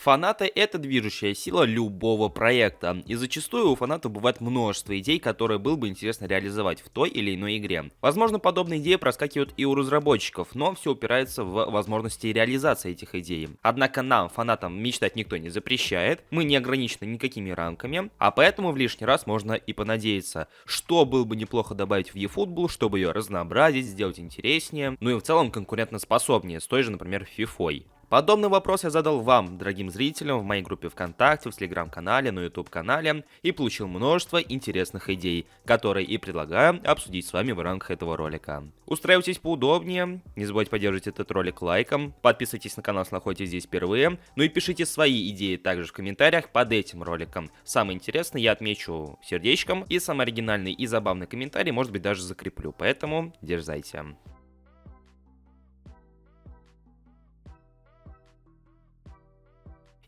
Фанаты — это движущая сила любого проекта, и зачастую у фанатов бывает множество идей, которые было бы интересно реализовать в той или иной игре. Возможно, подобные идеи проскакивают и у разработчиков, но все упирается в возможности реализации этих идей. Однако нам, фанатам, мечтать никто не запрещает, мы не ограничены никакими рамками, а поэтому в лишний раз можно и понадеяться, что было бы неплохо добавить в eFootball, чтобы ее разнообразить, сделать интереснее, ну и в целом конкурентоспособнее, с той же, например, FIFA. Подобный вопрос я задал вам, дорогим зрителям, в моей группе ВКонтакте, в Телеграм-канале, на YouTube-канале и получил множество интересных идей, которые и предлагаю обсудить с вами в рамках этого ролика. Устраивайтесь поудобнее, не забывайте поддерживать этот ролик лайком, подписывайтесь на канал, если находитесь здесь впервые, ну и пишите свои идеи также в комментариях под этим роликом. Самое интересное я отмечу сердечком, и самый оригинальный и забавный комментарий, может быть, даже закреплю, поэтому дерзайте.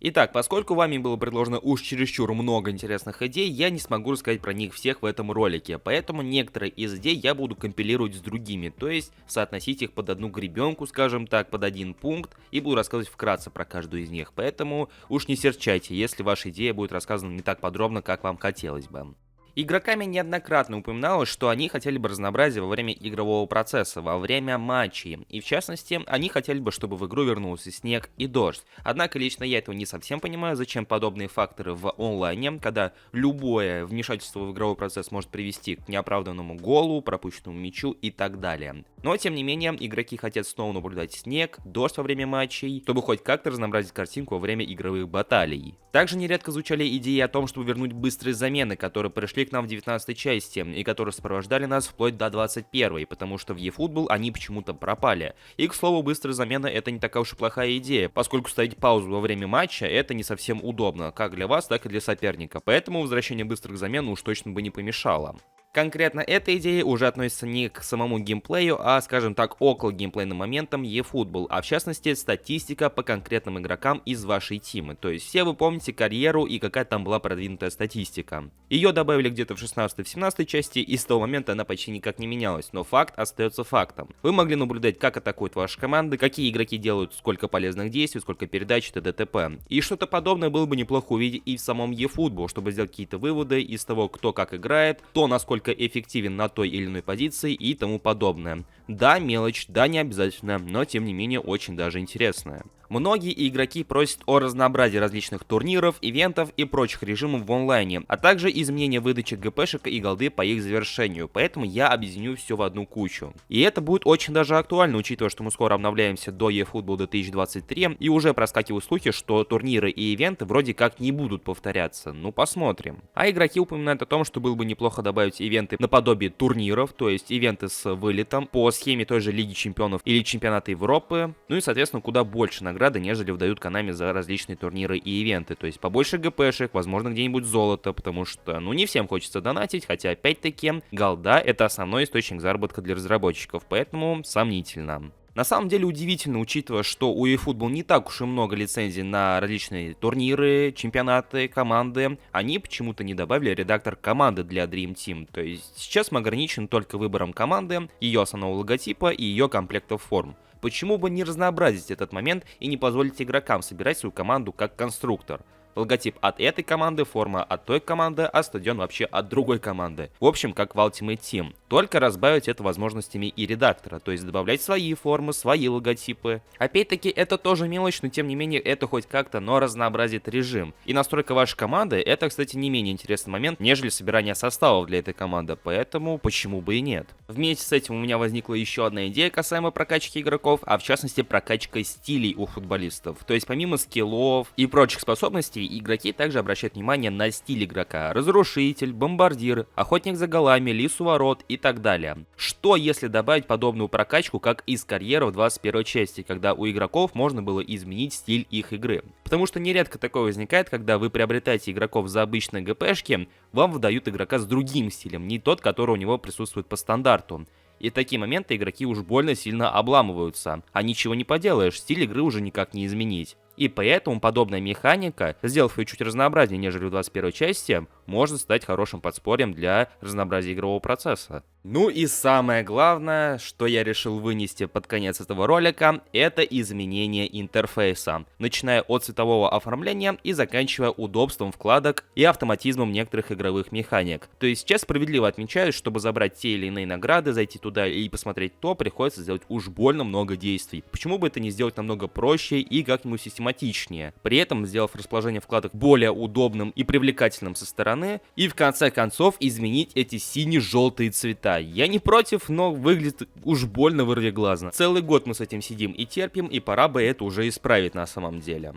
Итак, поскольку вами было предложено уж чересчур много интересных идей, я не смогу рассказать про них всех в этом ролике, поэтому некоторые из идей я буду компилировать с другими, то есть соотносить их под одну гребенку, скажем так, под один пункт, и буду рассказывать вкратце про каждую из них, поэтому уж не серчайте, если ваша идея будет рассказана не так подробно, как вам хотелось бы. Игроками неоднократно упоминалось, что они хотели бы разнообразия во время игрового процесса, во время матчей. И в частности, они хотели бы, чтобы в игру вернулся снег и дождь. Однако лично я этого не совсем понимаю, зачем подобные факторы в онлайне, когда любое вмешательство в игровой процесс может привести к неоправданному голу, пропущенному мячу и так далее. Но тем не менее, игроки хотят снова наблюдать снег, дождь во время матчей, чтобы хоть как-то разнообразить картинку во время игровых баталий. Также нередко звучали идеи о том, чтобы вернуть быстрые замены, которые пришли к нам в 19 части и которые сопровождали нас вплоть до 21, потому что в eFootball они почему-то пропали. И, к слову, быстрая замена — это не такая уж и плохая идея, поскольку ставить паузу во время матча — это не совсем удобно, как для вас, так и для соперника, поэтому возвращение быстрых замен уж точно бы не помешало. Конкретно эта идея уже относится не к самому геймплею, а, скажем так, около геймплейным моментам eFootball, а в частности статистика по конкретным игрокам из вашей тимы. То есть все вы помните карьеру и какая там была продвинутая статистика. Ее добавили где-то в 16-17 части, и с того момента она почти никак не менялась, но факт остается фактом. Вы могли наблюдать, как атакуют ваши команды, какие игроки делают сколько полезных действий, сколько передач и т.д. И что-то подобное было бы неплохо увидеть и в самом eFootball, чтобы сделать какие-то выводы из того, кто как играет, кто насколько эффективен на той или иной позиции и тому подобное. Да, мелочь, да, не обязательно, но тем не менее очень даже интересная. Многие игроки просят о разнообразии различных турниров, ивентов и прочих режимов в онлайне, а также изменения выдачи ГПшек и голды по их завершению, поэтому я объединю все в одну кучу. И это будет очень даже актуально, учитывая, что мы скоро обновляемся до eFootball 2023, и уже проскакивают слухи, что турниры и ивенты вроде как не будут повторяться, ну посмотрим. А игроки упоминают о том, что было бы неплохо добавить ивенты наподобие турниров, то есть ивенты с вылетом, по схеме той же Лиги Чемпионов или Чемпионата Европы, ну и соответственно куда больше наград, нежели выдают Konami за различные турниры и ивенты. То есть побольше ГПшек, возможно где-нибудь золото, потому что, ну, не всем хочется донатить, хотя опять-таки голда — это основной источник заработка для разработчиков, поэтому сомнительно. На самом деле удивительно, учитывая, что у eFootball не так уж и много лицензий на различные турниры, чемпионаты, команды, они почему-то не добавили редактор команды для Dream Team. То есть сейчас мы ограничены только выбором команды, ее основного логотипа и ее комплектов форм. Почему бы не разнообразить этот момент и не позволить игрокам собирать свою команду как конструктор? Логотип от этой команды, форма от той команды, а стадион вообще от другой команды. В общем, как в Ultimate Team. Только разбавить это возможностями и редактора, то есть добавлять свои формы, свои логотипы. Опять-таки, это тоже мелочь, но тем не менее, это хоть как-то, но разнообразит режим. И настройка вашей команды — это, кстати, не менее интересный момент, нежели собирание составов для этой команды, поэтому почему бы и нет. Вместе с этим у меня возникла еще одна идея касаемо прокачки игроков, а в частности прокачка стилей у футболистов. То есть помимо скиллов и прочих способностей, игроки также обращают внимание на стиль игрока: разрушитель, бомбардир, охотник за голами, лис у ворот и так далее. Что если добавить подобную прокачку, как из карьеры в 21 части, когда у игроков можно было изменить стиль их игры? Потому что нередко такое возникает, когда вы приобретаете игроков за обычные ГПшки, вам выдают игрока с другим стилем, не тот, который у него присутствует по стандарту. И в такие моменты игроки уж больно сильно обламываются, а ничего не поделаешь, стиль игры уже никак не изменить. И поэтому подобная механика, сделав ее чуть разнообразнее, нежели в 21 части, может стать хорошим подспорьем для разнообразия игрового процесса. Ну и самое главное, что я решил вынести под конец этого ролика, это изменение интерфейса, начиная от цветового оформления и заканчивая удобством вкладок и автоматизмом некоторых игровых механик. То есть сейчас справедливо отмечаю, чтобы забрать те или иные награды, зайти туда и посмотреть то, приходится сделать уж больно много действий. Почему бы это не сделать намного проще и как-нибудь систематичнее, при этом сделав расположение вкладок более удобным и привлекательным со стороны, и в конце концов изменить эти сине-желтые цвета. Я не против, но выглядит уж больно вырвиглазно. Целый год мы с этим сидим и терпим, и пора бы это уже исправить на самом деле.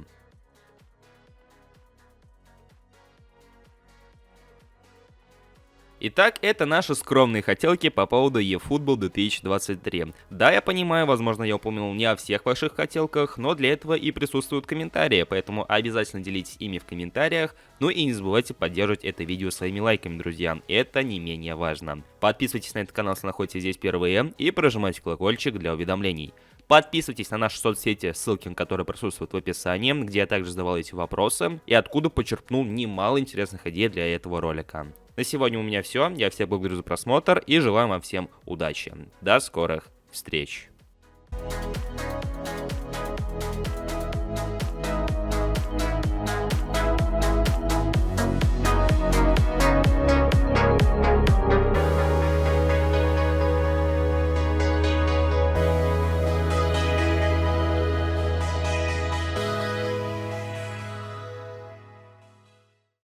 Итак, это наши скромные хотелки по поводу eFootball 2023. Да, я понимаю, возможно, я упомянул не о всех ваших хотелках, но для этого и присутствуют комментарии, поэтому обязательно делитесь ими в комментариях, ну и не забывайте поддерживать это видео своими лайками, друзья, это не менее важно. Подписывайтесь на этот канал, если находитесь здесь впервые, и прожимайте колокольчик для уведомлений. Подписывайтесь на наши соцсети, ссылки на которые присутствуют в описании, где я также задавал эти вопросы, и откуда почерпнул немало интересных идей для этого ролика. На сегодня у меня все, я всех благодарю за просмотр и желаю вам всем удачи. До скорых встреч!